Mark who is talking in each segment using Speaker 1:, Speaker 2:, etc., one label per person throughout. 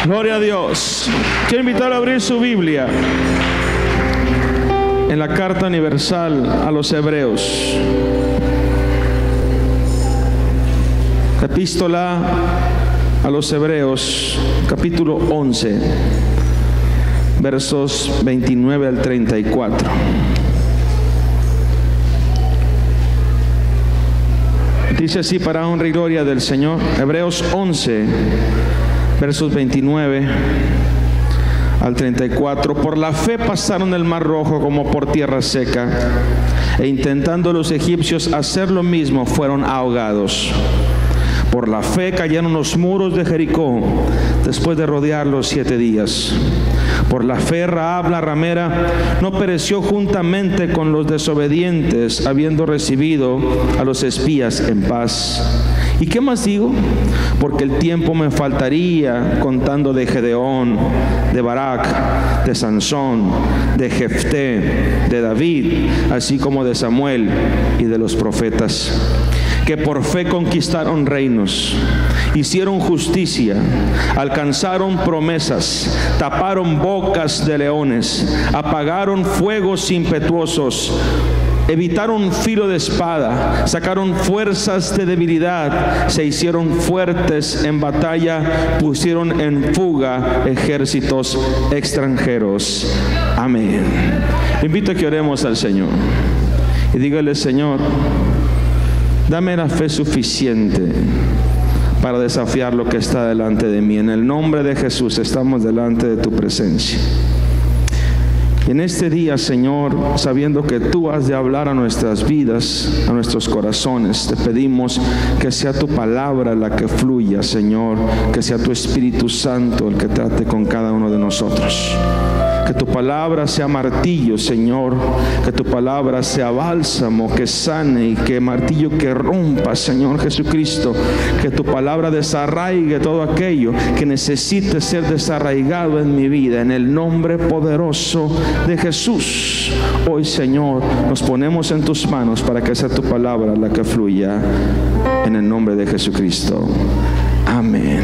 Speaker 1: Gloria a Dios. Quiero invitarlo a abrir su Biblia en la carta universal a los Hebreos. Epístola a los Hebreos, capítulo 11, versos 29 al 34. Dice así, para honra y gloria del Señor. Hebreos 11, versos 29 al 34. Por la fe pasaron el mar rojo como por tierra seca, e intentando los egipcios hacer lo mismo, fueron ahogados. Por la fe cayeron los muros de Jericó después de rodearlos 7 días. Por la fe Rahab la ramera no pereció juntamente con los desobedientes, habiendo recibido a los espías en paz. ¿Y qué más digo? Porque el tiempo me faltaría contando de Gedeón, de Barak, de Sansón, de Jefté, de David, así como de Samuel y de los profetas, que por fe conquistaron reinos, hicieron justicia, alcanzaron promesas, taparon bocas de leones, apagaron fuegos impetuosos, evitaron filo de espada, sacaron fuerzas de debilidad, se hicieron fuertes en batalla, pusieron en fuga ejércitos extranjeros. Amén. Invito a que oremos al Señor y dígale: Señor, dame la fe suficiente para desafiar lo que está delante de mí. En el nombre de Jesús estamos delante de tu presencia. Y en este día, Señor, sabiendo que tú has de hablar a nuestras vidas, a nuestros corazones, te pedimos que sea tu palabra la que fluya, Señor, que sea tu Espíritu Santo el que trate con cada uno de nosotros. Que tu palabra sea martillo, Señor, que tu palabra sea bálsamo que sane, y que martillo que rompa, Señor Jesucristo. Que tu palabra desarraigue todo aquello que necesite ser desarraigado en mi vida, en el nombre poderoso de Jesús. Hoy, Señor, nos ponemos en tus manos para que sea tu palabra la que fluya, en el nombre de Jesucristo. Amén.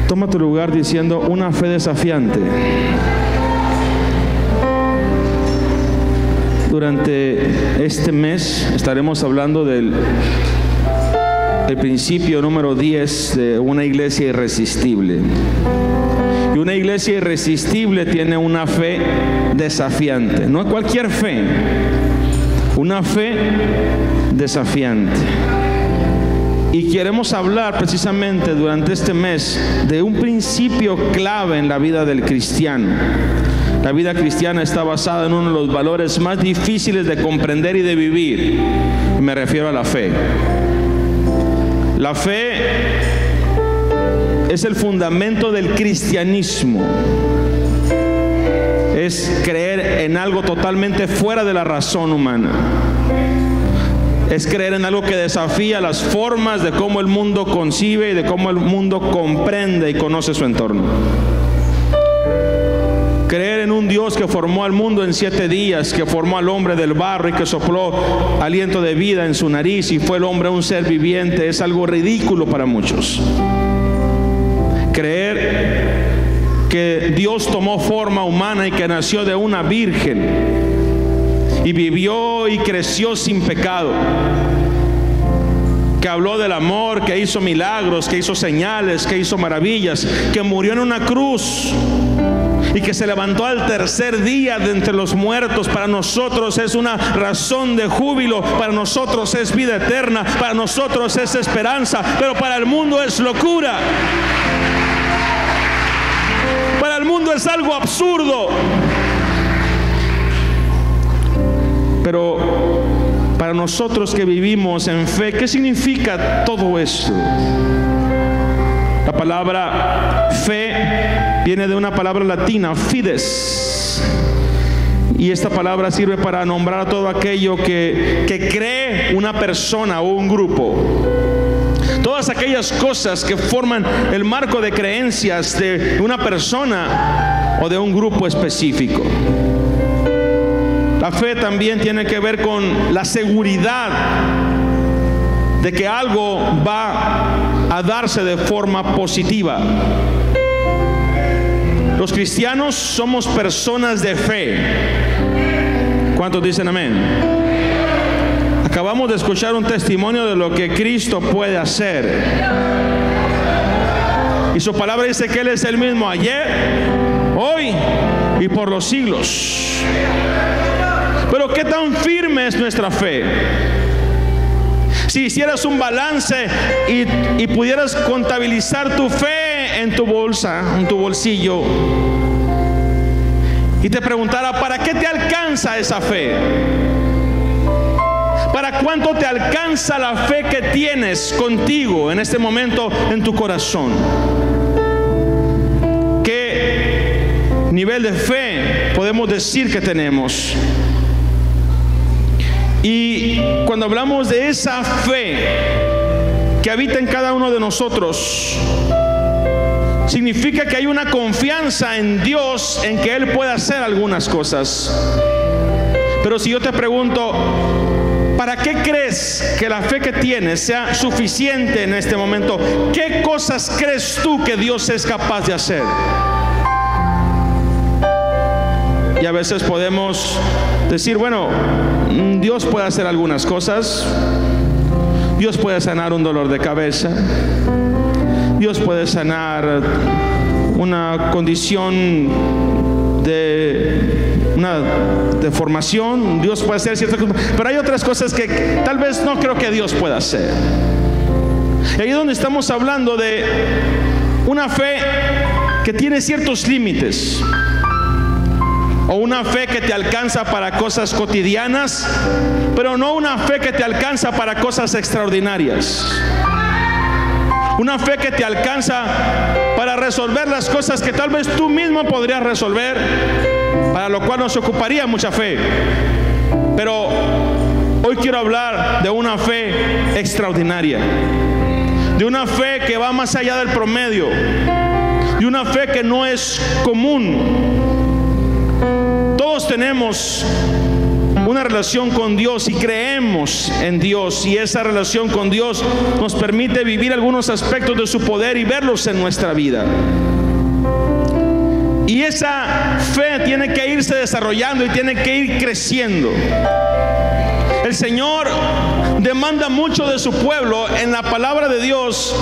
Speaker 1: Toma tu lugar diciendo: una fe desafiante. Durante este mes estaremos hablando del principio número 10 de una iglesia irresistible. Y una iglesia irresistible tiene una fe desafiante. No cualquier fe, una fe desafiante. Y queremos hablar precisamente durante este mes de un principio clave en la vida del cristiano. La vida cristiana está basada en uno de los valores más difíciles de comprender y de vivir. Y me refiero a la fe. La fe es el fundamento del cristianismo. Es creer en algo totalmente fuera de la razón humana. Es creer en algo que desafía las formas de cómo el mundo concibe y de cómo el mundo comprende y conoce su entorno. Creer en un Dios que formó al mundo en 7 días, que formó al hombre del barro y que sopló aliento de vida en su nariz y fue el hombre un ser viviente, es algo ridículo para muchos. Creer que Dios tomó forma humana y que nació de una virgen y vivió y creció sin pecado, que habló del amor, que hizo milagros, que hizo señales, que hizo maravillas, que murió en una cruz y que se levantó al 3er día de entre los muertos, para nosotros es una razón de júbilo, para nosotros es vida eterna, para nosotros es esperanza, pero para el mundo es locura. Para el mundo es algo absurdo. Pero para nosotros que vivimos en fe, ¿qué significa todo esto? La palabra fe viene de una palabra latina, fides. Y esta palabra sirve para nombrar a todo aquello que cree una persona o un grupo. Todas aquellas cosas que forman el marco de creencias de una persona o de un grupo específico. La fe también tiene que ver con la seguridad de que algo va a darse de forma positiva. Los cristianos somos personas de fe. ¿Cuántos dicen amén? Acabamos de escuchar un testimonio de lo que Cristo puede hacer. Y su palabra dice que Él es el mismo ayer, hoy y por los siglos. Pero ¿qué tan firme es nuestra fe? Si hicieras un balance y pudieras contabilizar tu fe en tu bolsa, en tu bolsillo, y te preguntara, ¿para qué te alcanza esa fe? ¿Para cuánto te alcanza la fe que tienes contigo en este momento en tu corazón? ¿Qué nivel de fe podemos decir que tenemos? Y cuando hablamos de esa fe que habita en cada uno de nosotros, significa que hay una confianza en Dios, en que Él puede hacer algunas cosas. Pero si yo te pregunto, ¿para qué crees que la fe que tienes sea suficiente en este momento? ¿Qué cosas crees tú que Dios es capaz de hacer? Y a veces podemos decir, bueno, Dios puede hacer algunas cosas. Dios puede sanar un dolor de cabeza. Dios puede sanar una condición de una deformación. Dios puede hacer ciertas cosas, pero hay otras cosas que tal vez no creo que Dios pueda hacer. Y ahí es donde estamos hablando de una fe que tiene ciertos límites, o una fe que te alcanza para cosas cotidianas, pero no una fe que te alcanza para cosas extraordinarias. Una fe que te alcanza para resolver las cosas que tal vez tú mismo podrías resolver, para lo cual nos ocuparía mucha fe. Pero hoy quiero hablar de una fe extraordinaria, de una fe que va más allá del promedio, de una fe que no es común. Todos tenemos una relación con Dios y creemos en Dios, y esa relación con Dios nos permite vivir algunos aspectos de su poder y verlos en nuestra vida. Y esa fe tiene que irse desarrollando y tiene que ir creciendo. El Señor demanda mucho de su pueblo en la palabra de Dios.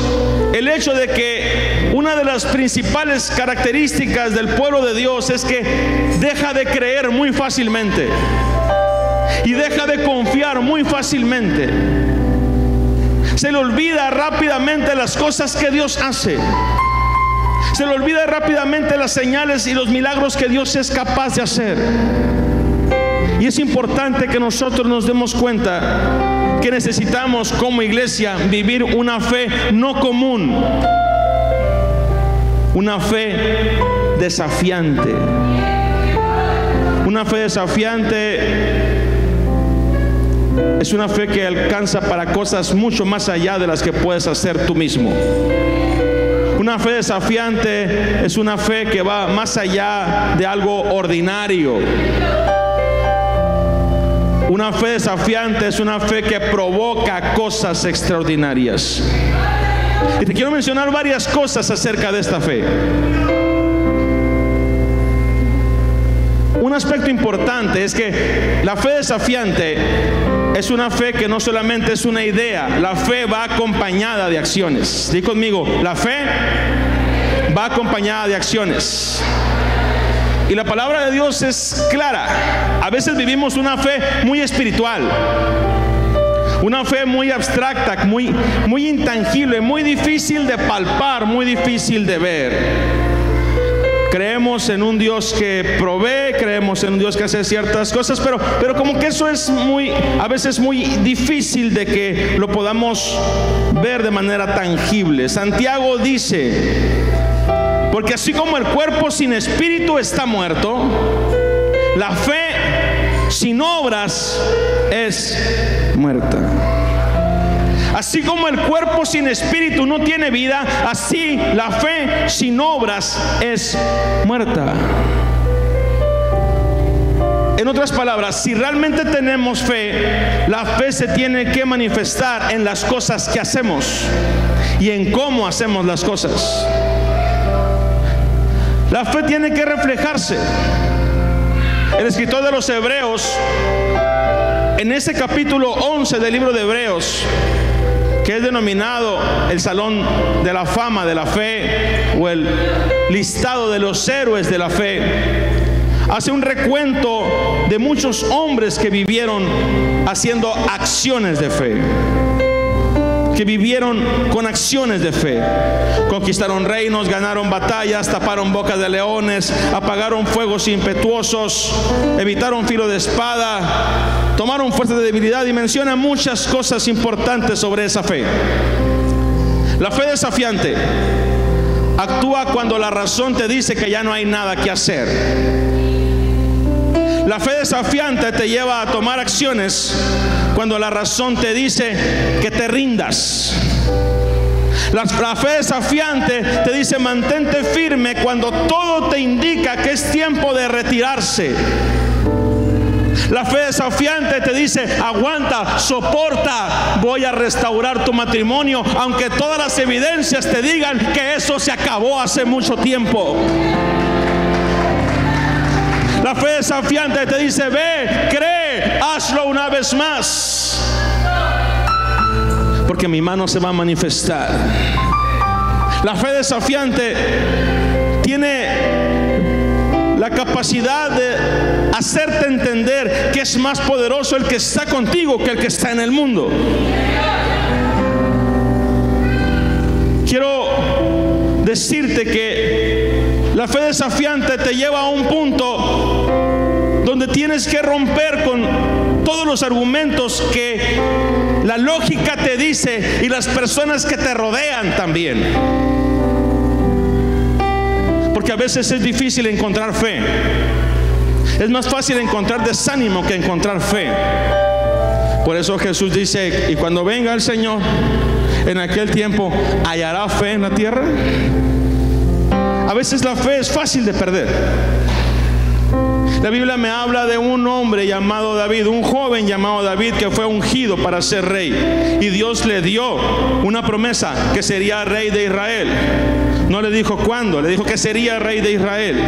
Speaker 1: El hecho de que una de las principales características del pueblo de Dios es que deja de creer muy fácilmente y deja de confiar muy fácilmente. Se le olvida rápidamente las cosas que Dios hace. Se le olvida rápidamente las señales y los milagros que Dios es capaz de hacer. Y es importante que nosotros nos demos cuenta que necesitamos como iglesia vivir una fe no común, una fe desafiante. Una fe desafiante es una fe que alcanza para cosas mucho más allá de las que puedes hacer tú mismo. Una fe desafiante es una fe que va más allá de algo ordinario. Una fe desafiante es una fe que provoca cosas extraordinarias. Y te quiero mencionar varias cosas acerca de esta fe. Un aspecto importante es que la fe desafiante es una fe que no solamente es una idea. La fe va acompañada de acciones. Di conmigo, la fe va acompañada de acciones. Y la palabra de Dios es clara. A veces vivimos una fe muy espiritual, una fe muy abstracta, muy intangible, muy difícil de palpar, muy difícil de ver. Creemos en un Dios que provee, creemos en un Dios que hace ciertas cosas, pero como que eso es a veces muy difícil de que lo podamos ver de manera tangible. Santiago dice: porque así como el cuerpo sin espíritu está muerto, la fe sin obras es muerta. Así como el cuerpo sin espíritu no tiene vida, así la fe sin obras es muerta. En otras palabras, si realmente tenemos fe, la fe se tiene que manifestar en las cosas que hacemos. y en cómo hacemos las cosas. La fe tiene que reflejarse. El escritor de los Hebreos, en ese capítulo 11 del libro de Hebreos, que es denominado el Salón de la Fama de la Fe, o el listado de los héroes de la fe, hace un recuento de muchos hombres que vivieron haciendo acciones de fe, que vivieron con acciones de fe. Conquistaron reinos, ganaron batallas, taparon bocas de leones, apagaron fuegos impetuosos, evitaron filo de espada, tomaron fuerza de debilidad, y menciona muchas cosas importantes sobre esa fe. La fe desafiante actúa cuando la razón te dice que ya no hay nada que hacer. La fe desafiante te lleva a tomar acciones cuando la razón te dice que te rindas. La fe desafiante te dice mantente firme cuando todo te indica que es tiempo de retirarse. La fe desafiante te dice aguanta, soporta, voy a restaurar tu matrimonio, aunque todas las evidencias te digan que eso se acabó hace mucho tiempo. La fe desafiante te dice ve, cree, hazlo una vez más, porque mi mano se va a manifestar. La fe desafiante tiene la capacidad de hacerte entender que es más poderoso el que está contigo que el que está en el mundo. Quiero decirte que la fe desafiante te lleva a un punto donde tienes que romper con todos los argumentos que la lógica te dice y las personas que te rodean también. Porque a veces es difícil encontrar fe. Es más fácil encontrar desánimo que encontrar fe. Por eso Jesús dice, y cuando venga el Señor en aquel tiempo, ¿hallará fe en la tierra? A veces la fe es fácil de perder. La Biblia me habla de un hombre llamado David, un joven llamado David que fue ungido para ser rey. Y Dios le dio una promesa que sería rey de Israel. No le dijo cuándo, le dijo que sería rey de Israel.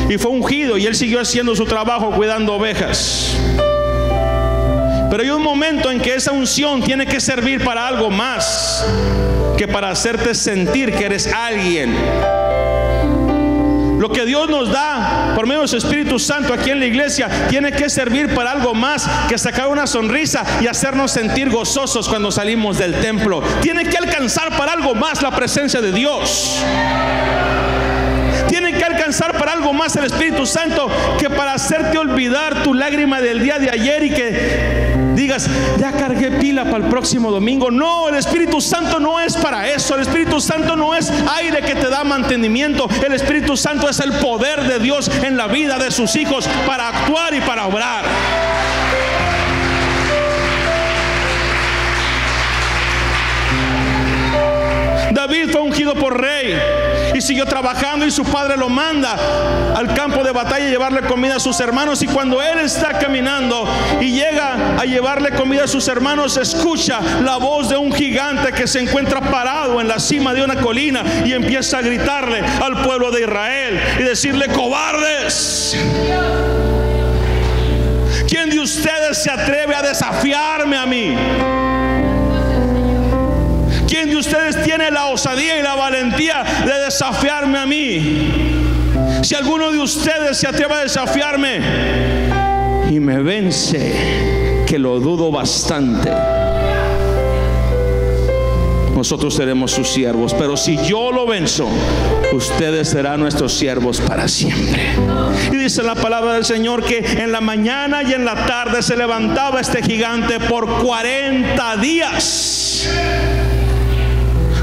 Speaker 1: Y fue ungido y él siguió haciendo su trabajo cuidando ovejas. Pero hay un momento en que esa unción tiene que servir para algo más que para hacerte sentir que eres alguien. Lo que Dios nos da por medio de su Espíritu Santo aquí en la iglesia tiene que servir para algo más que sacar una sonrisa y hacernos sentir gozosos cuando salimos del templo. Tiene que alcanzar para algo más la presencia de Dios. Tiene que alcanzar para algo más el Espíritu Santo que para hacerte olvidar tu lágrima del día de ayer y que digas, ya cargué pila para el próximo domingo. No, el Espíritu Santo no es para eso. El Espíritu Santo no es aire que te da mantenimiento. El Espíritu Santo es el poder de Dios en la vida de sus hijos para actuar y para obrar. David fue ungido por rey y siguió trabajando, y su padre lo manda al campo de batalla a llevarle comida a sus hermanos. Y cuando él está caminando y llega a llevarle comida a sus hermanos, escucha la voz de un gigante que se encuentra parado en la cima de una colina y empieza a gritarle al pueblo de Israel y decirle: cobardes, ¿quién de ustedes se atreve a desafiarme a mí? ¿Quién de ustedes tiene la osadía y la valentía de desafiarme a mí? Si alguno de ustedes se atreve a desafiarme y me vence, que lo dudo bastante, nosotros seremos sus siervos. Pero si yo lo venzo, ustedes serán nuestros siervos para siempre. Y dice la palabra del Señor que en la mañana y en la tarde se levantaba este gigante por 40 días.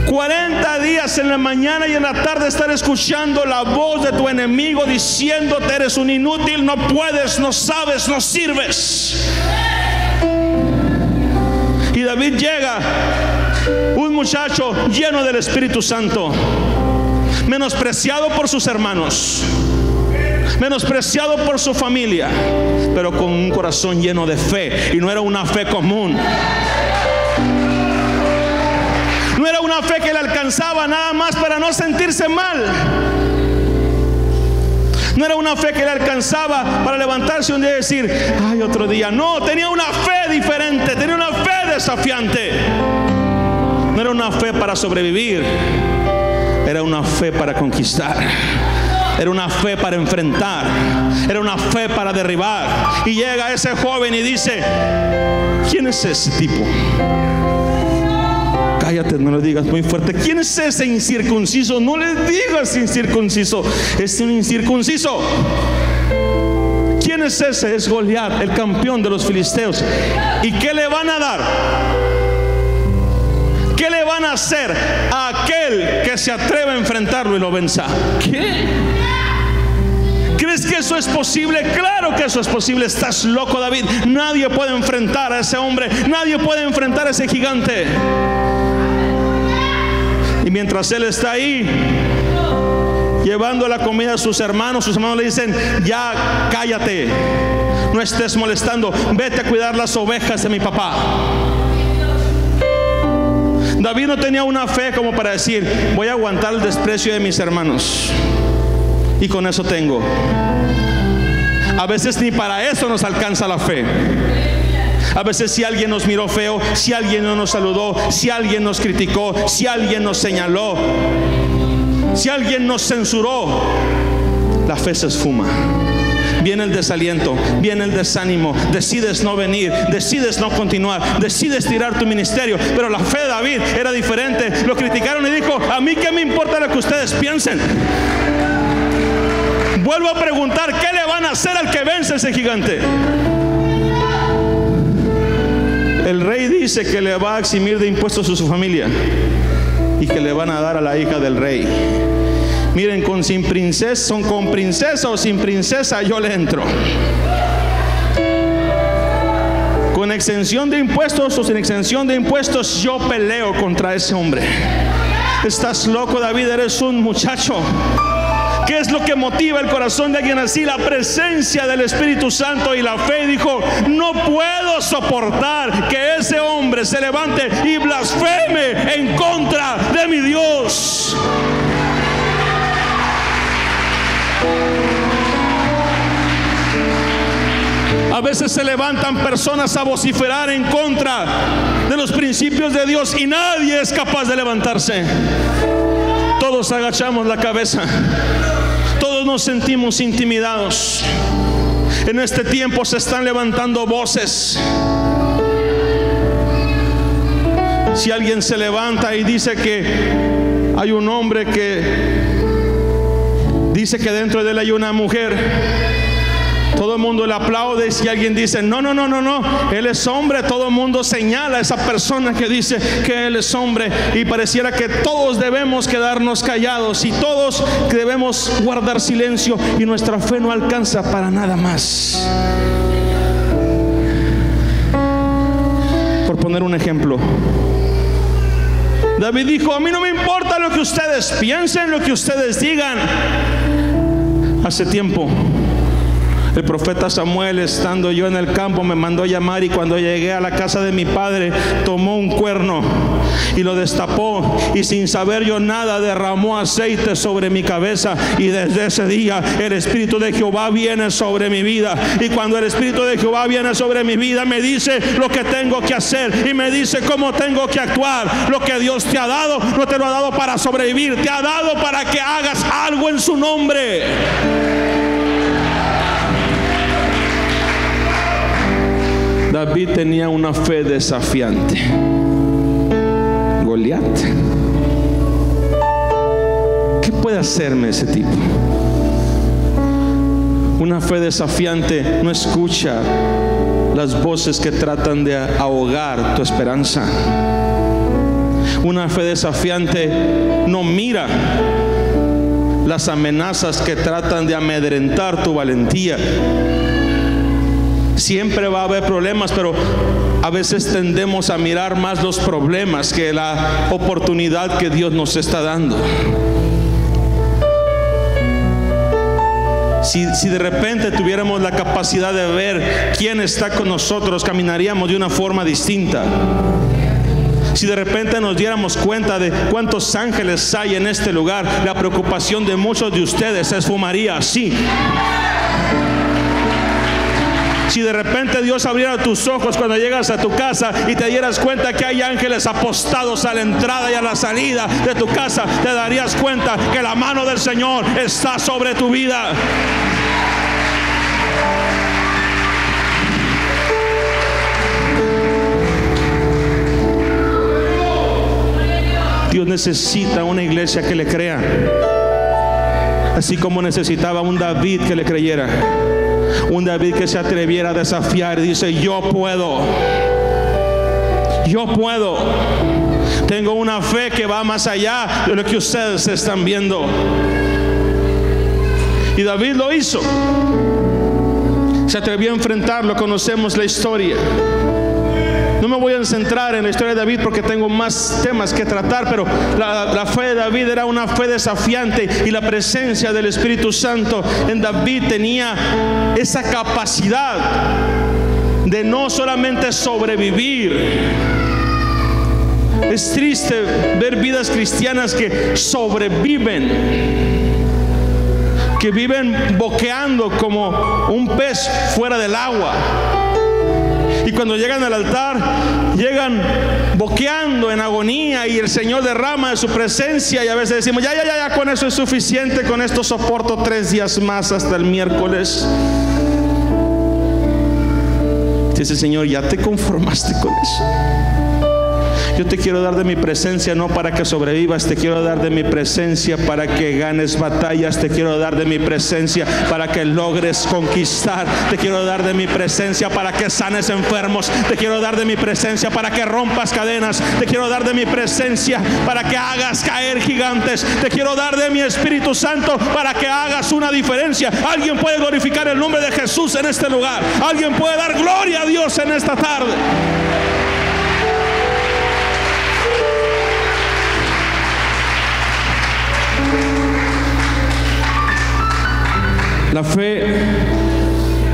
Speaker 1: 40 días en la mañana y en la tarde estar escuchando la voz de tu enemigo diciéndote: eres un inútil, no puedes, no sabes, no sirves. Y David llega, un muchacho lleno del Espíritu Santo, menospreciado por sus hermanos, menospreciado por su familia, pero con un corazón lleno de fe. Y no era una fe común. No era era una fe que le alcanzaba nada más para no sentirse mal. No era una fe que le alcanzaba para levantarse un día y decir, ay, otro día. No, tenía una fe diferente, tenía una fe desafiante. No era una fe para sobrevivir, era una fe para conquistar. Era una fe para enfrentar, era una fe para derribar. Y llega ese joven y dice, ¿quién es ese tipo? Cállate, no le digas muy fuerte. ¿Quién es ese incircunciso? No le digas incircunciso, es un incircunciso. ¿Quién es ese? Es Goliat, el campeón de los filisteos. ¿Y qué le van a dar? ¿Qué le van a hacer a aquel que se atreve a enfrentarlo y lo venza? ¿Qué? ¿Crees que eso es posible? Claro que eso es posible. Estás loco, David. Nadie puede enfrentar a ese hombre. Nadie puede enfrentar a ese gigante. Y mientras él está ahí llevando la comida a sus hermanos le dicen, ya cállate, no estés molestando, vete a cuidar las ovejas de mi papá. David no tenía una fe como para decir, voy a aguantar el desprecio de mis hermanos y con eso tengo. A veces ni para eso nos alcanza la fe. A veces si alguien nos miró feo, si alguien no nos saludó, si alguien nos criticó, si alguien nos señaló, si alguien nos censuró, la fe se esfuma. Viene el desaliento, viene el desánimo, decides no venir, decides no continuar, decides tirar tu ministerio. Pero la fe de David era diferente. Lo criticaron y dijo, a mí qué me importa lo que ustedes piensen. Vuelvo a preguntar, ¿qué le van a hacer al que vence ese gigante? El rey dice que le va a eximir de impuestos a su familia y que le van a dar a la hija del rey. Miren, con princesa o sin princesa, yo le entro. Con exención de impuestos o sin exención de impuestos, yo peleo contra ese hombre. Estás loco, David, eres un muchacho. ¿Qué es lo que motiva el corazón de alguien así? La presencia del Espíritu Santo y la fe. Y dijo, no puedo soportar que ese hombre se levante y blasfeme en contra de mi Dios. A veces se levantan personas a vociferar en contra de los principios de Dios y nadie es capaz de levantarse. Todos agachamos la cabeza. Todos nos sentimos intimidados. En este tiempo se están levantando voces. Si alguien se levanta y dice que hay un hombre que dice que dentro de él hay una mujer, todo el mundo le aplaude. Y si alguien dice no, él es hombre, todo el mundo señala a esa persona que dice que él es hombre. Y pareciera que todos debemos quedarnos callados y todos debemos guardar silencio, y nuestra fe no alcanza para nada más. Por poner un ejemplo, David dijo, a mí no me importa lo que ustedes piensen, lo que ustedes digan. Hace tiempo el profeta Samuel, estando yo en el campo, me mandó llamar, y cuando llegué a la casa de mi padre, tomó un cuerno y lo destapó, y sin saber yo nada, derramó aceite sobre mi cabeza. Y desde ese día el Espíritu de Jehová viene sobre mi vida. Y cuando el Espíritu de Jehová viene sobre mi vida, me dice lo que tengo que hacer y me dice cómo tengo que actuar. Lo que Dios te ha dado, no te lo ha dado para sobrevivir, te ha dado para que hagas algo en su nombre. David tenía una fe desafiante. Goliat, ¿qué puede hacerme ese tipo? Una fe desafiante no escucha las voces que tratan de ahogar tu esperanza. Una fe desafiante no mira las amenazas que tratan de amedrentar tu valentía. Siempre va a haber problemas, pero a veces tendemos a mirar más los problemas que la oportunidad que Dios nos está dando. Si de repente tuviéramos la capacidad de ver quién está con nosotros, caminaríamos de una forma distinta. Si de repente nos diéramos cuenta de cuántos ángeles hay en este lugar, la preocupación de muchos de ustedes se esfumaría así. Si de repente Dios abriera tus ojos cuando llegas a tu casa y te dieras cuenta que hay ángeles apostados a la entrada y a la salida de tu casa, te darías cuenta que la mano del Señor está sobre tu vida. Dios necesita una iglesia que le crea, así como necesitaba un David que le creyera. Un David que se atreviera a desafiar y dice: yo puedo, tengo una fe que va más allá de lo que ustedes están viendo. Y David lo hizo, se atrevió a enfrentarlo. Conocemos la historia. No me voy a centrar en la historia de David porque tengo más temas que tratar, pero la fe de David era una fe desafiante, y la presencia del Espíritu Santo en David tenía esa capacidad de no solamente sobrevivir. Es triste ver vidas cristianas que sobreviven, que viven boqueando como un pez fuera del agua. Y cuando llegan al altar, llegan boqueando en agonía, y el Señor derrama de su presencia, y a veces decimos: ya, con eso es suficiente, con esto soporto 3 días más hasta el miércoles. Dice: Señor, ¿ya te conformaste con eso? Yo te quiero dar de mi presencia no para que sobrevivas, te quiero dar de mi presencia para que ganes batallas, te quiero dar de mi presencia para que logres conquistar, te quiero dar de mi presencia para que sanes enfermos, te quiero dar de mi presencia para que rompas cadenas, te quiero dar de mi presencia para que hagas caer gigantes, te quiero dar de mi Espíritu Santo para que hagas una diferencia. Alguien puede glorificar el nombre de Jesús en este lugar, alguien puede dar gloria a Dios en esta tarde. La fe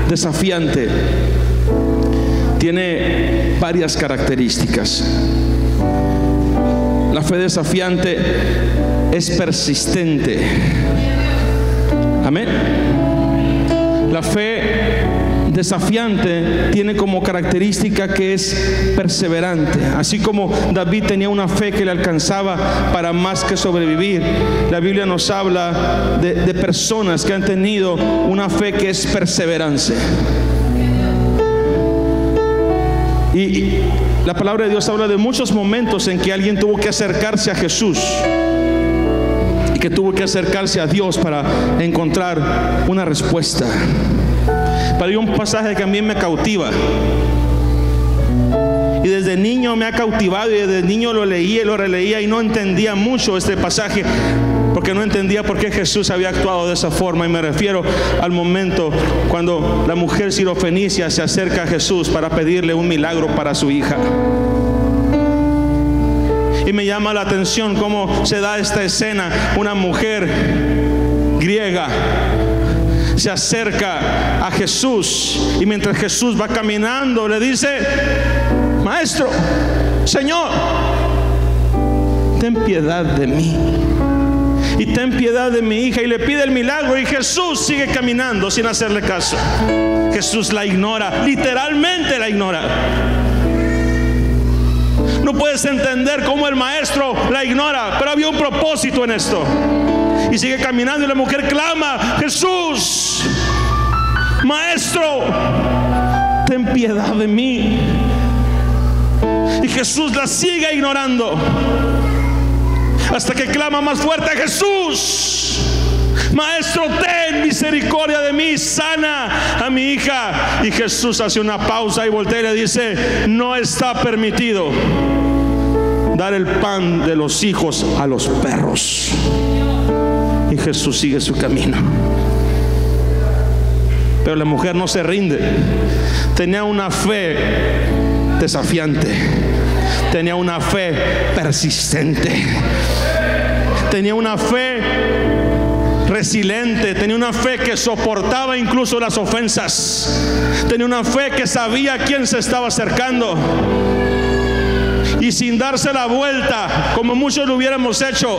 Speaker 1: desafiante tiene varias características. La fe desafiante es persistente. Amén. La fe desafiante tiene como característica que es perseverante. Así como David tenía una fe que le alcanzaba para más que sobrevivir, la Biblia nos habla de personas que han tenido una fe que es perseverancia. Y la palabra de Dios habla de muchos momentos en que alguien tuvo que acercarse a Jesús y que tuvo que acercarse a Dios para encontrar una respuesta. Pero hay un pasaje que a mí me cautiva, y desde niño me ha cautivado, y desde niño lo leía y lo releía, y no entendía mucho este pasaje porque no entendía por qué Jesús había actuado de esa forma. Y me refiero al momento cuando la mujer sirofenicia se acerca a Jesús para pedirle un milagro para su hija. Y me llama la atención cómo se da esta escena. Una mujer griega se acerca a Jesús, y mientras Jesús va caminando le dice: Maestro, Señor, ten piedad de mí y ten piedad de mi hija. Y le pide el milagro, y Jesús sigue caminando sin hacerle caso. Jesús la ignora, literalmente la ignora. No puedes entender cómo el maestro la ignora, pero había un propósito en esto. Y sigue caminando, y la mujer clama: Jesús, Maestro, ten piedad de mí. Y Jesús la sigue ignorando hasta que clama más fuerte: Jesús, Maestro, ten misericordia de mí, sana a mi hija. Y Jesús hace una pausa y voltea y le dice: no está permitido dar el pan de los hijos a los perros. Y Jesús sigue su camino. Pero la mujer no se rinde. Tenía una fe desafiante, tenía una fe persistente, tenía una fe resiliente, tenía una fe que soportaba incluso las ofensas, tenía una fe que sabía a quién se estaba acercando. y sin darse la vuelta, como muchos lo hubiéramos hecho,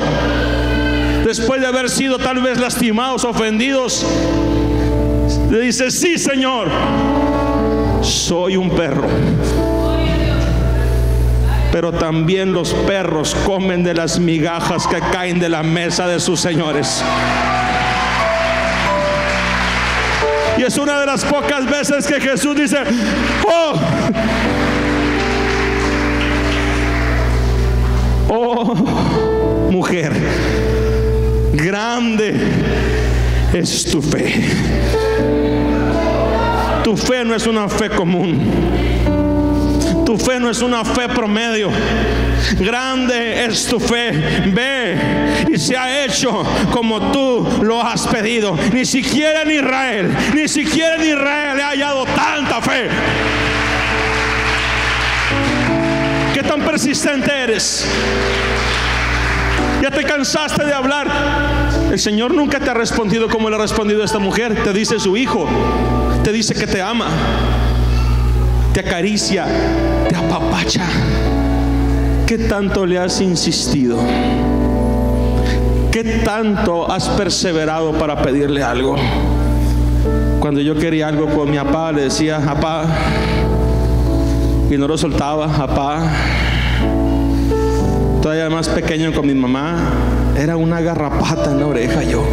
Speaker 1: después de haber sido tal vez lastimados, ofendidos, le dice: sí, Señor, soy un perro. Pero también los perros comen de las migajas que caen de la mesa de sus señores. Y es una de las pocas veces que Jesús dice: oh mujer, grande es tu fe. Tu fe no es una fe común. Tu fe no es una fe promedio. Grande es tu fe. Ve y se ha hecho como tú lo has pedido. Ni siquiera en Israel he hallado tanta fe. ¿Qué tan persistente eres? ¿Ya te cansaste de hablar? El Señor nunca te ha respondido como le ha respondido a esta mujer. Te dice su hijo, te dice que te ama, te acaricia, te apapacha. ¿Qué tanto le has insistido? ¿Qué tanto has perseverado para pedirle algo? Cuando yo quería algo con mi papá, le decía: papá, y no lo soltaba. Papá. Todavía más pequeño con mi mamá, era una garrapata en la oreja yo.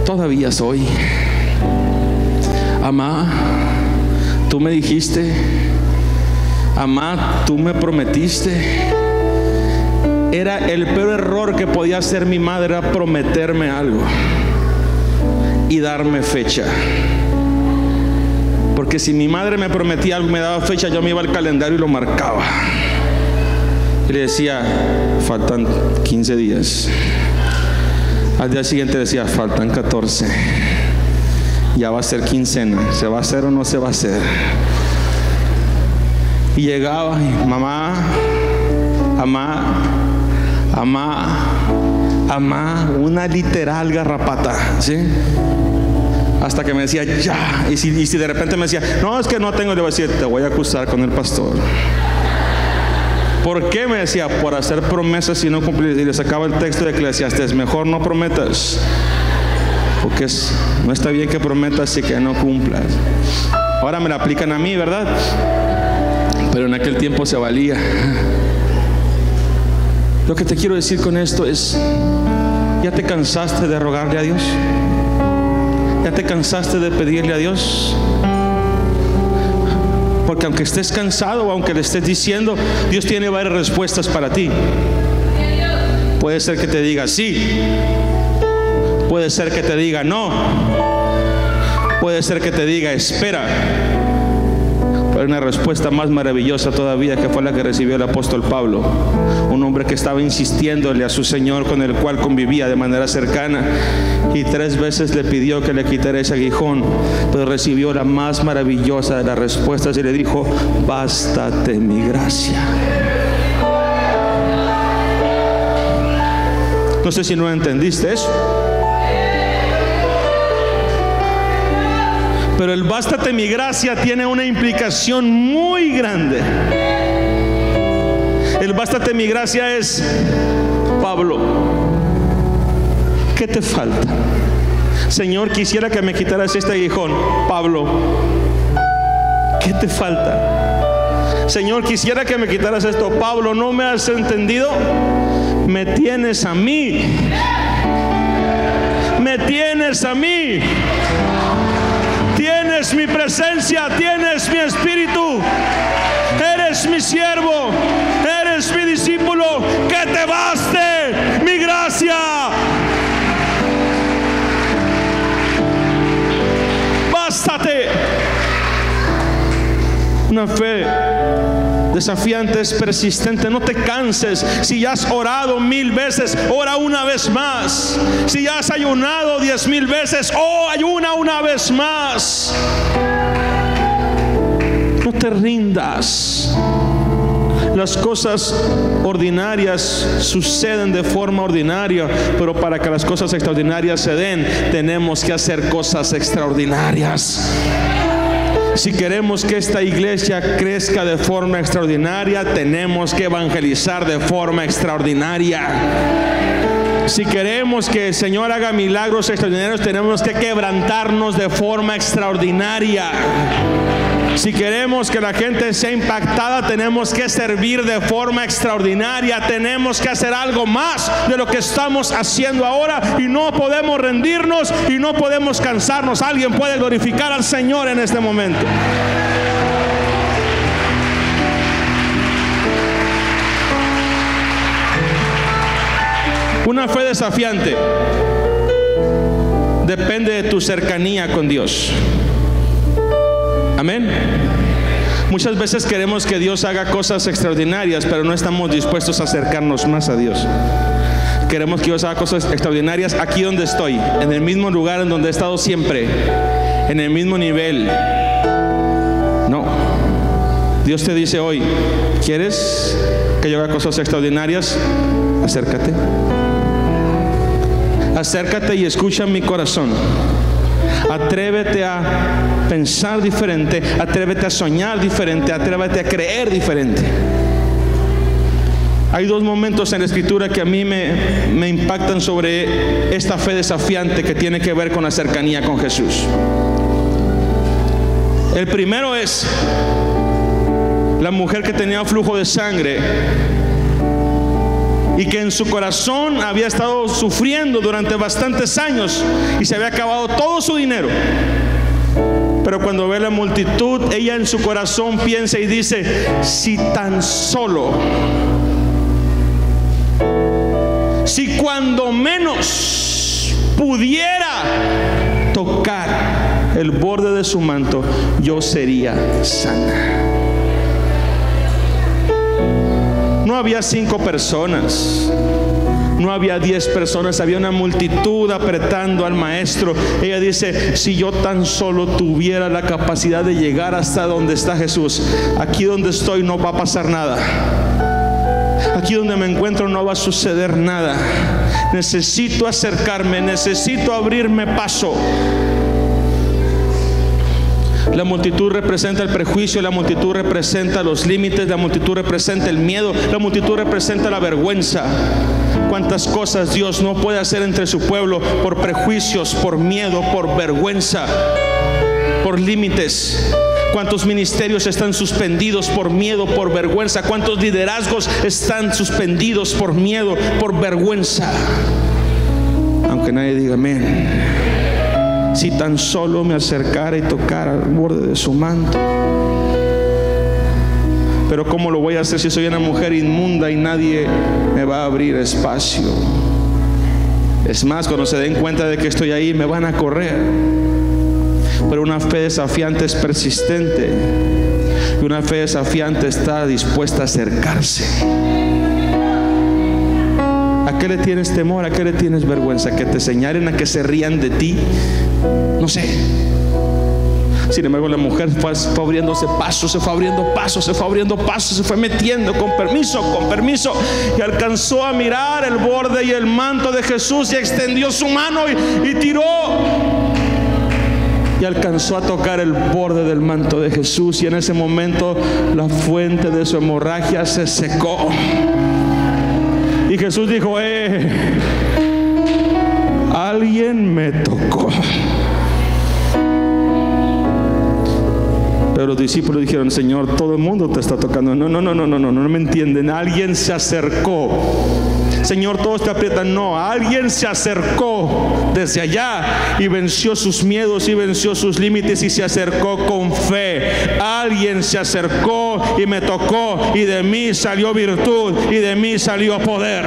Speaker 1: Todavía soy. Amá, tú me dijiste. Amá, tú me prometiste. Era el peor error que podía hacer mi madre, era prometerme algo y darme fecha. Porque si mi madre me prometía algo, me daba fecha, yo me iba al calendario y lo marcaba. Y le decía: faltan 15 días. Al día siguiente decía: faltan 14. Ya va a ser quincena. ¿Se va a hacer o no se va a hacer? Y llegaba y: mamá, una literal garrapata, ¿sí? Hasta que me decía: ya. Y si de repente me decía: no, es que no tengo, le voy a decir: te voy a acusar con el pastor. ¿Por qué? Me decía: por hacer promesas y no cumplir. Y le sacaba el texto de Eclesiastés: mejor no prometas, porque no está bien que prometas y que no cumplas. Ahora me la aplican a mí, ¿verdad? Pero en aquel tiempo se valía. Lo que te quiero decir con esto es: ¿ya te cansaste de rogarle a Dios? ¿Ya te cansaste de pedirle a Dios? Porque aunque estés cansado o aunque le estés diciendo, Dios tiene varias respuestas para ti. Puede ser que te diga sí, puede ser que te diga no, puede ser que te diga espera. Pero hay una respuesta más maravillosa todavía, que fue la que recibió el apóstol Pablo, un hombre que estaba insistiéndole a su Señor, con el cual convivía de manera cercana, y 3 veces le pidió que le quitara ese aguijón, pero recibió la más maravillosa de las respuestas y le dijo: bástate mi gracia. No sé si no entendiste eso, pero el bástate mi gracia tiene una implicación muy grande. El bástate mi gracia es: Pablo, ¿qué te falta? Señor, quisiera que me quitaras este aguijón. Pablo, ¿qué te falta? Señor, quisiera que me quitaras esto. Pablo, ¿no me has entendido? Me tienes a mí. Me tienes a mí. Tienes mi presencia, tienes mi espíritu. Eres mi siervo, eres mi discípulo. Que te baste mi gracia. Bástate. Una fe desafiante es persistente. No te canses. Si ya has orado 1000 veces, ora una vez más. Si ya has ayunado 10,000 veces, ayuna una vez más. No te rindas. Las cosas ordinarias suceden de forma ordinaria, pero para que las cosas extraordinarias se den, tenemos que hacer cosas extraordinarias. Si queremos que esta iglesia crezca de forma extraordinaria, tenemos que evangelizar de forma extraordinaria. Si queremos que el Señor haga milagros extraordinarios, tenemos que quebrantarnos de forma extraordinaria. Si queremos que la gente sea impactada, tenemos que servir de forma extraordinaria. Tenemos que hacer algo más de lo que estamos haciendo ahora, y no podemos rendirnos y no podemos cansarnos. Alguien puede glorificar al Señor en este momento. Una fe desafiante depende de tu cercanía con Dios. Amén. Muchas veces queremos que Dios haga cosas extraordinarias, pero no estamos dispuestos a acercarnos más a Dios. Queremos que Dios haga cosas extraordinarias aquí donde estoy, en el mismo lugar en donde he estado siempre, en el mismo nivel. No. Dios te dice hoy: ¿quieres que yo haga cosas extraordinarias? Acércate. Acércate y escucha mi corazón. Atrévete a pensar diferente, atrévete a soñar diferente, atrévete a creer diferente. Hay dos momentos en la Escritura que a mí me impactan sobre esta fe desafiante que tiene que ver con la cercanía con Jesús. El primero es la mujer que tenía flujo de sangre y que en su corazón había estado sufriendo durante bastantes años y se había acabado todo su dinero. Pero cuando ve la multitud, ella en su corazón piensa y dice: si tan solo, si cuando menos pudiera tocar el borde de su manto, yo sería sana. No había 5 personas, no había 10 personas, había una multitud apretando al maestro. Ella dice: si yo tan solo tuviera la capacidad de llegar hasta donde está Jesús, aquí donde estoy no va a pasar nada. Aquí donde me encuentro no va a suceder nada. Necesito acercarme, necesito abrirme paso. La multitud representa el prejuicio, la multitud representa los límites, la multitud representa el miedo, la multitud representa la vergüenza. Cuántas cosas Dios no puede hacer entre su pueblo por prejuicios, por miedo, por vergüenza, por límites. Cuántos ministerios están suspendidos por miedo, por vergüenza. Cuántos liderazgos están suspendidos por miedo, por vergüenza. Aunque nadie diga amén. Si tan solo me acercara y tocara al borde de su manto. Pero ¿cómo lo voy a hacer si soy una mujer inmunda y nadie me va a abrir espacio? Es más, cuando se den cuenta de que estoy ahí, me van a correr. Pero una fe desafiante es persistente, y una fe desafiante está dispuesta a acercarse. ¿A qué le tienes temor? ¿A qué le tienes vergüenza? ¿A que te señalen? ¿A que se rían de ti? No sé. Sin embargo, la mujer fue abriéndose pasos, se fue abriendo pasos, se fue abriendo pasos, se fue metiendo con permiso, y alcanzó a mirar el borde y el manto de Jesús, y extendió su mano y tiró, y alcanzó a tocar el borde del manto de Jesús. Y en ese momento la fuente de su hemorragia se secó. Y Jesús dijo: alguien me tocó. Pero los discípulos dijeron: Señor, todo el mundo te está tocando. No me entienden. Alguien se acercó. Señor, todos te aprietan. No, alguien se acercó desde allá y venció sus miedos y venció sus límites y se acercó con fe. Alguien se acercó y me tocó, y de mí salió virtud y de mí salió poder.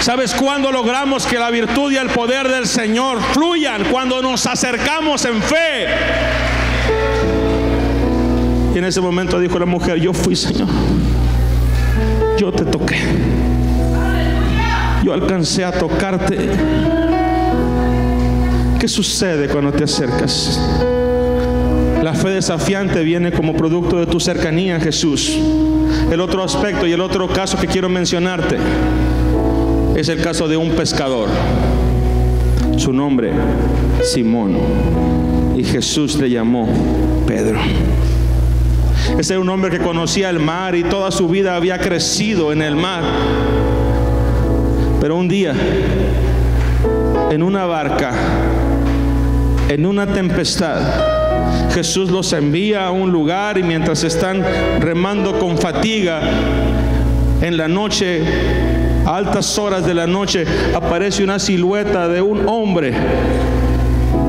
Speaker 1: ¿Sabes cuándo logramos que la virtud y el poder del Señor fluyan? Cuando nos acercamos en fe. Y en ese momento dijo la mujer: yo fui, Señor, yo te toqué, yo alcancé a tocarte. ¿Qué sucede cuando te acercas? La fe desafiante viene como producto de tu cercanía a Jesús. El otro aspecto y el otro caso que quiero mencionarte es el caso de un pescador. Su nombre, Simón. Y Jesús le llamó Pedro. Ese era un hombre que conocía el mar y toda su vida había crecido en el mar. Pero un día, en una barca, en una tempestad, Jesús los envía a un lugar, y mientras están remando con fatiga, en la noche, a altas horas de la noche, aparece una silueta de un hombre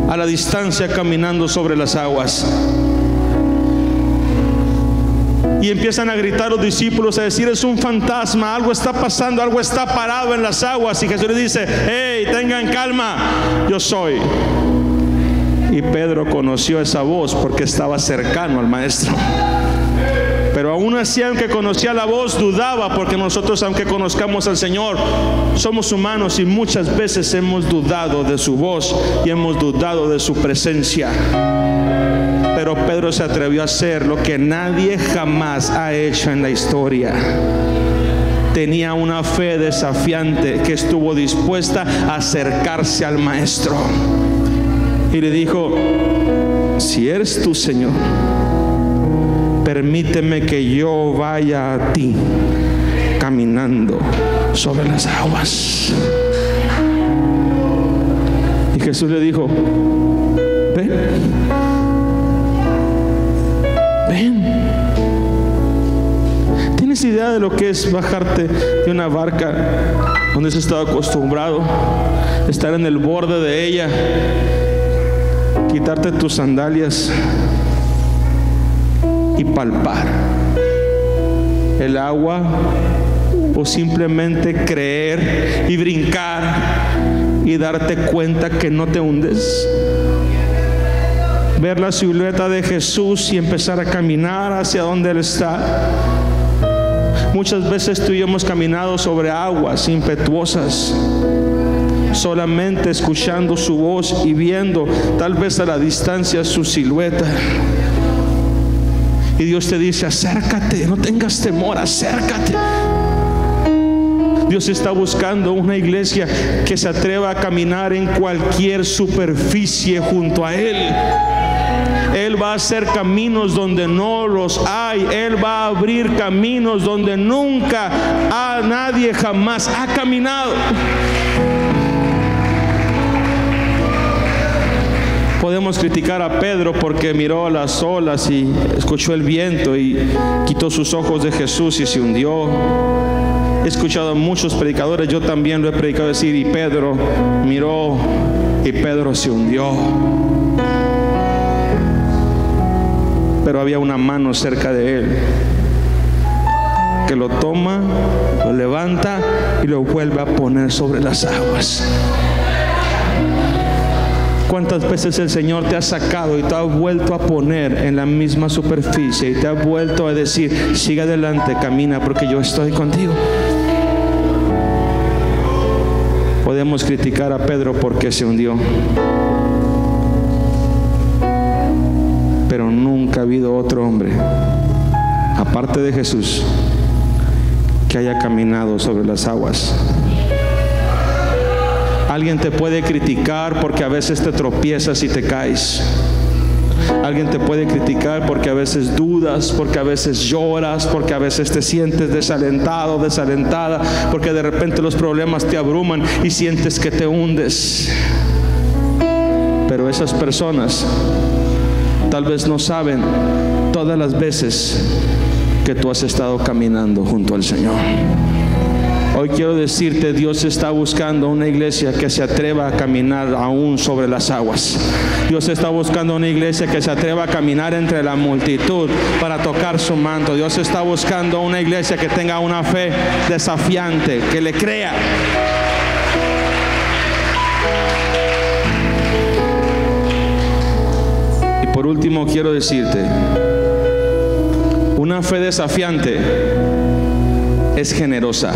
Speaker 1: a la distancia caminando sobre las aguas. Y empiezan a gritar los discípulos, a decir: es un fantasma, algo está pasando, algo está parado en las aguas. Y Jesús les dice: hey, tengan calma, yo soy. Y Pedro conoció esa voz porque estaba cercano al maestro. Pero aún así, aunque conocía la voz, dudaba, porque nosotros, aunque conozcamos al Señor, somos humanos y muchas veces hemos dudado de su voz y hemos dudado de su presencia. Pero Pedro se atrevió a hacer lo que nadie jamás ha hecho en la historia. Tenía una fe desafiante que estuvo dispuesta a acercarse al maestro. Y le dijo: si eres tú, Señor, permíteme que yo vaya a ti caminando sobre las aguas. Y Jesús le dijo: ven, ven. ¿Tienes idea de lo que es bajarte de una barca donde has estado acostumbrado, estar en el borde de ella, quitarte tus sandalias y palpar el agua, o simplemente creer y brincar y darte cuenta que no te hundes? Ver la silueta de Jesús y empezar a caminar hacia donde Él está. Muchas veces tú y yo hemos caminado sobre aguas impetuosas, solamente escuchando su voz y viendo tal vez a la distancia su silueta. Y Dios te dice: acércate, no tengas temor, acércate. Dios está buscando una iglesia que se atreva a caminar en cualquier superficie junto a Él. Él va a hacer caminos donde no los hay. Él va a abrir caminos donde nunca nadie jamás ha caminado. Podemos criticar a Pedro porque miró las olas y escuchó el viento y quitó sus ojos de Jesús y se hundió. He escuchado a muchos predicadores, yo también lo he predicado, decir: y Pedro miró y Pedro se hundió. Pero había una mano cerca de él que lo toma, lo levanta y lo vuelve a poner sobre las aguas. ¿Cuántas veces el Señor te ha sacado y te ha vuelto a poner en la misma superficie y te ha vuelto a decir: sigue adelante, camina, porque yo estoy contigo? Podemos criticar a Pedro porque se hundió, pero nunca ha habido otro hombre, aparte de Jesús, que haya caminado sobre las aguas. Alguien te puede criticar porque a veces te tropiezas y te caes. Alguien te puede criticar porque a veces dudas, porque a veces lloras, porque a veces te sientes desalentado, desalentada, porque de repente los problemas te abruman y sientes que te hundes. Pero esas personas tal vez no saben todas las veces que tú has estado caminando junto al Señor. Hoy quiero decirte: Dios está buscando una iglesia que se atreva a caminar aún sobre las aguas. Dios está buscando una iglesia que se atreva a caminar entre la multitud para tocar su manto. Dios está buscando una iglesia que tenga una fe desafiante, que le crea. Y por último quiero decirte: una fe desafiante es generosa.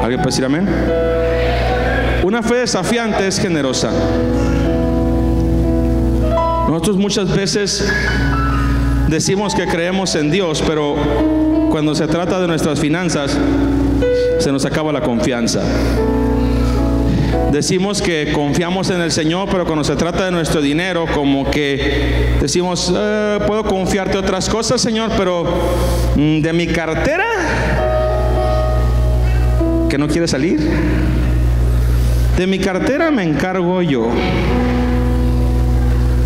Speaker 1: ¿Alguien puede decir amén? Una fe desafiante es generosa. Nosotros muchas veces decimos que creemos en Dios, pero cuando se trata de nuestras finanzas, se nos acaba la confianza. decimos que confiamos en el Señor, pero cuando se trata de nuestro dinero, como que decimos, puedo confiarte otras cosas, Señor, pero de mi cartera, que no quiere salir, de mi cartera me encargo yo.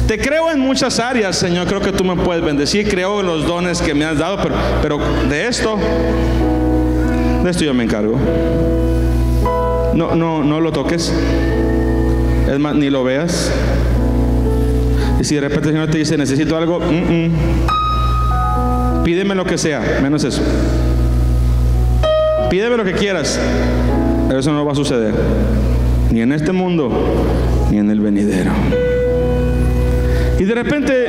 Speaker 1: Te creo en muchas áreas, Señor, creo que tú me puedes bendecir, creo en los dones que me has dado, pero de esto yo me encargo. No lo toques. Es más, ni lo veas. Y si de repente el Señor te dice, necesito algo, pídeme lo que sea, menos eso. Pídeme lo que quieras, pero eso no va a suceder, ni en este mundo, ni en el venidero. Y de repente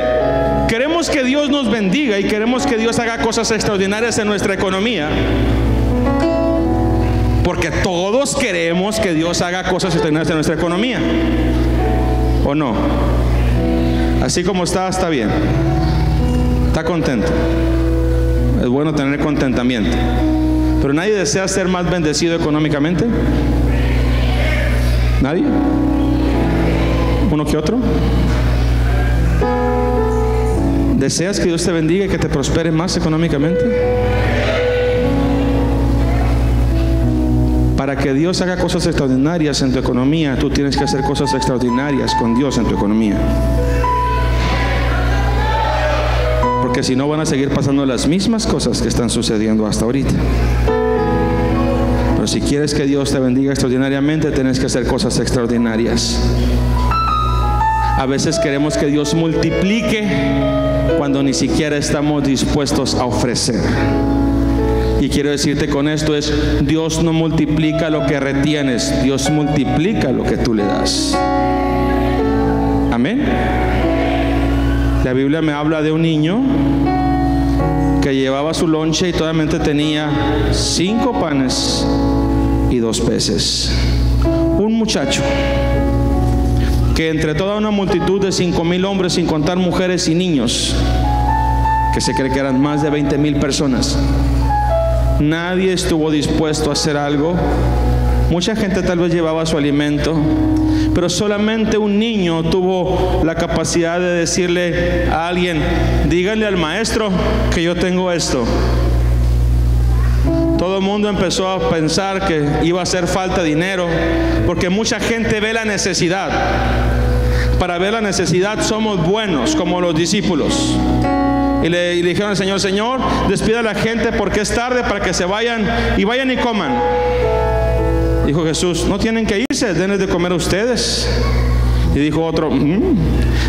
Speaker 1: queremos que Dios nos bendiga y queremos que Dios haga cosas extraordinarias en nuestra economía, porque todos queremos que Dios haga cosas extraordinarias en nuestra economía, ¿o no? Así como está bien, está contento. Es bueno tener contentamiento, pero nadie desea ser más bendecido económicamente. ¿Nadie? ¿Uno que otro? ¿Deseas que Dios te bendiga y que te prospere más económicamente? Para que Dios haga cosas extraordinarias en tu economía, tú tienes que hacer cosas extraordinarias con Dios en tu economía. Porque si no, van a seguir pasando las mismas cosas que están sucediendo hasta ahorita. Pero si quieres que Dios te bendiga extraordinariamente, tienes que hacer cosas extraordinarias. A veces queremos que Dios multiplique cuando ni siquiera estamos dispuestos a ofrecer. Y quiero decirte con esto es, Dios no multiplica lo que retienes, Dios multiplica lo que tú le das. Amén. La Biblia me habla de un niño que llevaba su lonche y solamente tenía 5 panes y 2 peces. Un muchacho que entre toda una multitud de 5,000 hombres, sin contar mujeres y niños, que se cree que eran más de 20,000 personas, nadie estuvo dispuesto a hacer algo. Mucha gente tal vez llevaba su alimento, pero solamente un niño tuvo la capacidad de decirle a alguien, díganle al maestro que yo tengo esto. Todo el mundo empezó a pensar que iba a hacer falta dinero, porque mucha gente ve la necesidad. Para ver la necesidad somos buenos, como los discípulos. Y le dijeron al Señor, Señor, despida a la gente porque es tarde, para que se vayan y coman. Dijo Jesús, no tienen que irse, denles de comer a ustedes. Y dijo otro,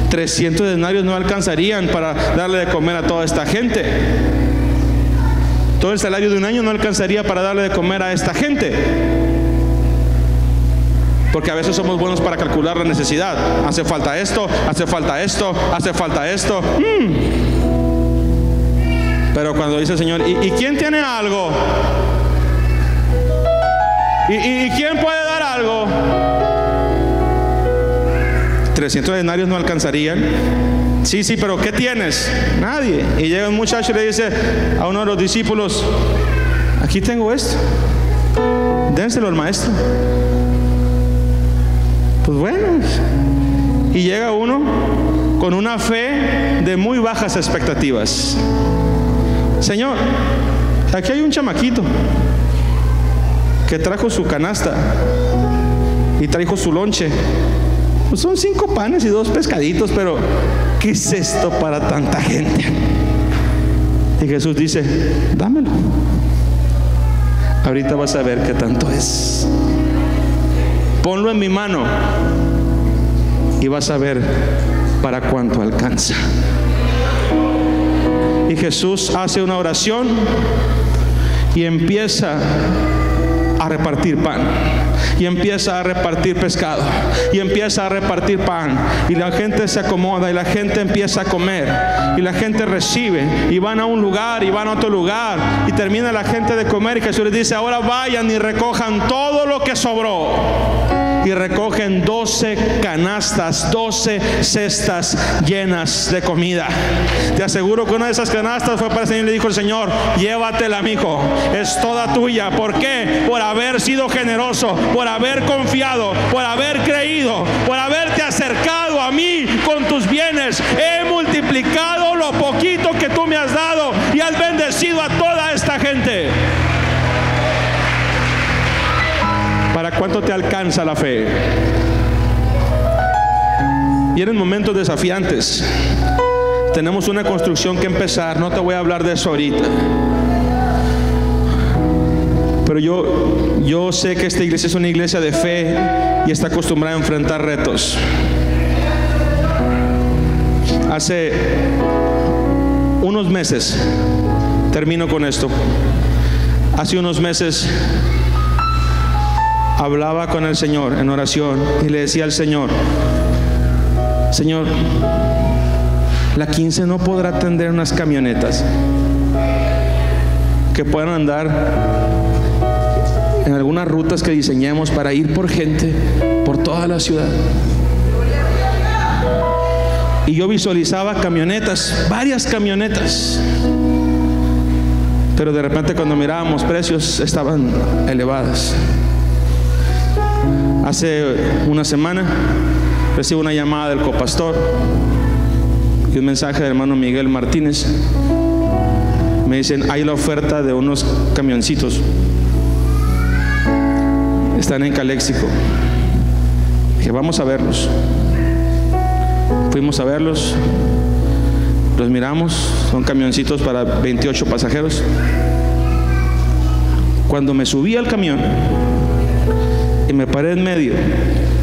Speaker 1: 300 denarios no alcanzarían para darle de comer a toda esta gente. Todo el salario de un año no alcanzaría para darle de comer a esta gente. Porque a veces somos buenos para calcular la necesidad. Hace falta esto, hace falta esto, hace falta esto. Pero cuando dice el Señor, ¿y quién tiene algo? ¿Y quién puede dar algo? 300 denarios no alcanzarían. Sí, pero ¿qué tienes? Nadie. Y llega un muchacho y le dice a uno de los discípulos, aquí tengo esto, dénselo al maestro. Pues bueno. Y llega uno con una fe de muy bajas expectativas. Señor, aquí hay un chamaquito que trajo su canasta y trajo su lonche. Pues son 5 panes y 2 pescaditos, pero ¿qué es esto para tanta gente? Y Jesús dice, dámelo. Ahorita vas a ver qué tanto es. Ponlo en mi mano y vas a ver para cuánto alcanza. Y Jesús hace una oración y empieza a repartir pan, y empieza a repartir pescado, y empieza a repartir pan, y la gente se acomoda y la gente empieza a comer, y la gente recibe, y van a un lugar y van a otro lugar, y termina la gente de comer, y Jesús les dice, ahora vayan y recojan todo lo que sobró. Y recogen 12 canastas, 12 cestas llenas de comida. Te aseguro que una de esas canastas fue para el Señor y le dijo el Señor, llévatela, mijo, es toda tuya. ¿Por qué? Por haber sido generoso, por haber confiado, por haber creído, por haberte acercado a mí con tus bienes. He multiplicado lo poquito que tú me has dado y has bendecido a toda esta gente. ¿Para cuánto te alcanza la fe? Vienen momentos desafiantes. Tenemos una construcción que empezar. No te voy a hablar de eso ahorita. Pero yo sé que esta iglesia es una iglesia de fe y está acostumbrada a enfrentar retos. Hace unos meses, termino con esto. Hace unos meses hablaba con el Señor en oración y le decía al Señor: Señor, la 15 no podrá atender unas camionetas que puedan andar en algunas rutas que diseñemos para ir por gente por toda la ciudad. Y yo visualizaba camionetas, varias camionetas, pero de repente cuando mirábamos precios estaban elevadas. Hace una semana recibo una llamada del copastor y un mensaje del hermano Miguel Martínez. Me dicen: hay la oferta de unos camioncitos, están en Caléxico. Dije: vamos a verlos. Fuimos a verlos, los miramos, son camioncitos para 28 pasajeros. Cuando me subí al camión y me paré en medio,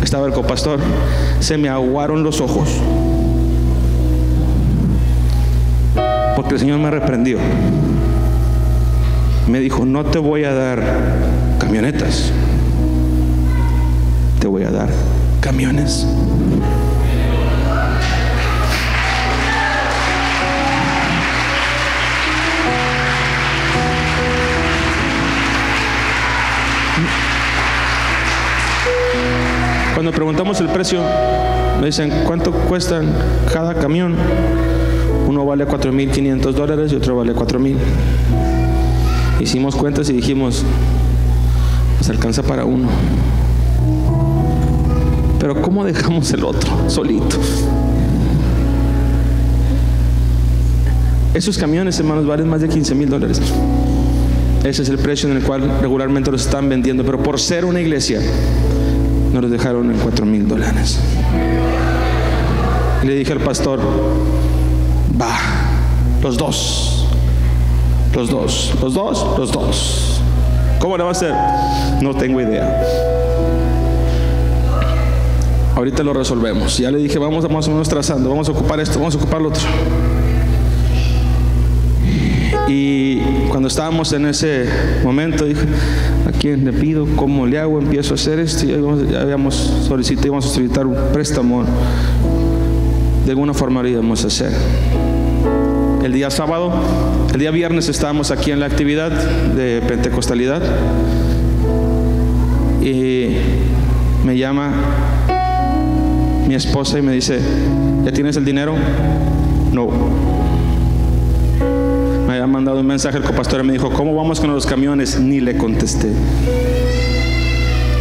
Speaker 1: estaba el copastor, se me aguaron los ojos, porque el Señor me reprendió. Me dijo: no te voy a dar camionetas, te voy a dar camiones. Cuando preguntamos el precio, me dicen: ¿cuánto cuestan cada camión? Uno vale $4,500 y otro vale $4,000. Hicimos cuentas y dijimos: nos alcanza para uno. Pero ¿cómo dejamos el otro solito? Esos camiones, hermanos, valen más de $15,000. Ese es el precio en el cual regularmente los están vendiendo, pero por ser una iglesia nos los dejaron en $4,000. Y le dije al pastor: va, los dos. ¿Cómo le va a hacer? No tengo idea. Ahorita lo resolvemos. Ya le dije: vamos más o menos trazando, vamos a ocupar esto, vamos a ocupar lo otro. Y cuando estábamos en ese momento, dije: ¿a quién le pido? ¿Cómo le hago? Empiezo a hacer esto. Y íbamos a solicitar un préstamo. De alguna forma lo íbamos a hacer. El día sábado, el día viernes estábamos aquí en la actividad de pentecostalidad y me llama mi esposa y me dice: ¿ya tienes el dinero? No. Me había mandado un mensaje el copastor y me dijo: ¿cómo vamos con los camiones? Ni le contesté.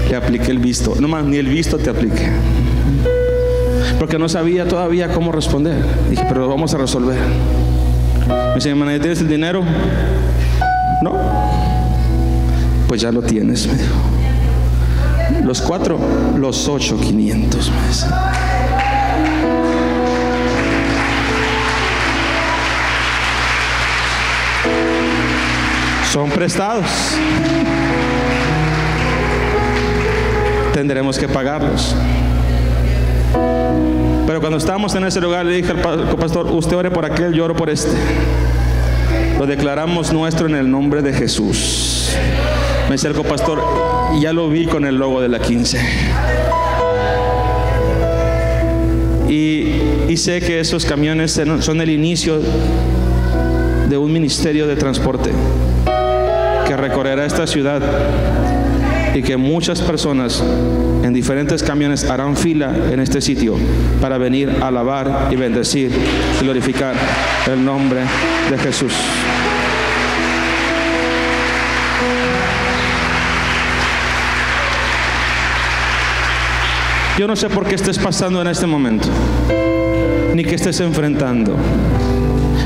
Speaker 1: Le apliqué el visto. No más, ni el visto te apliqué, porque no sabía todavía cómo responder. Dije: pero lo vamos a resolver. Me dice: hermana, ¿ya tienes el dinero? No. Pues ya lo tienes, me dijo. Los 4, los 8,500, me dice. Son prestados. Tendremos que pagarlos. Pero cuando estábamos en ese lugar, le dije al pastor: usted ore por aquel, yo oro por este. Lo declaramos nuestro en el nombre de Jesús. Me dice el copastor: ya lo vi con el logo de la 15. Y sé que esos camiones son el inicio de un ministerio de transporte que recorrerá esta ciudad, y que muchas personas en diferentes camiones harán fila en este sitio para venir a alabar y bendecir y glorificar el nombre de Jesús. Yo no sé por qué estés pasando en este momento, ni qué estés enfrentando,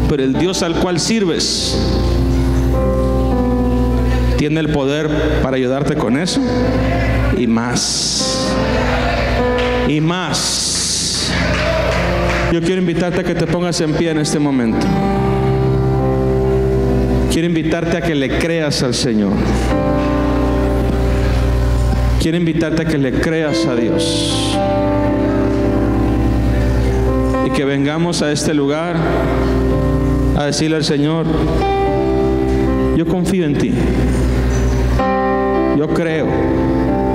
Speaker 1: pero el Dios al cual sirves tiene el poder para ayudarte con eso y más. Y más. Yo quiero invitarte a que te pongas en pie en este momento. Quiero invitarte a que le creas al Señor. Quiero invitarte a que le creas a Dios. Y que vengamos a este lugar a decirle al Señor: yo confío en ti. Yo creo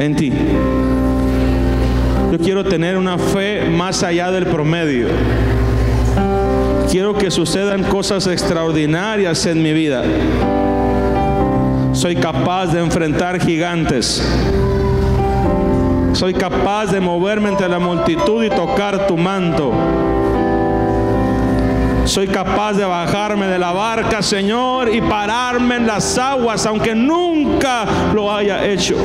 Speaker 1: en ti. Yo quiero tener una fe más allá del promedio. Quiero que sucedan cosas extraordinarias en mi vida. Soy capaz de enfrentar gigantes. Soy capaz de moverme entre la multitud y tocar tu manto. Soy capaz de bajarme de la barca, Señor, y pararme en las aguas, aunque nunca lo haya hecho.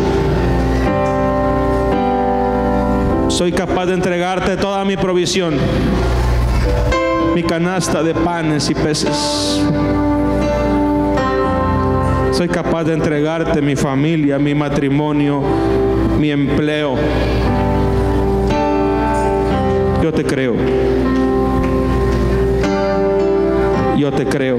Speaker 1: Soy capaz de entregarte toda mi provisión, mi canasta de panes y peces. Soy capaz de entregarte mi familia, mi matrimonio, mi empleo. Yo te creo. Yo te creo.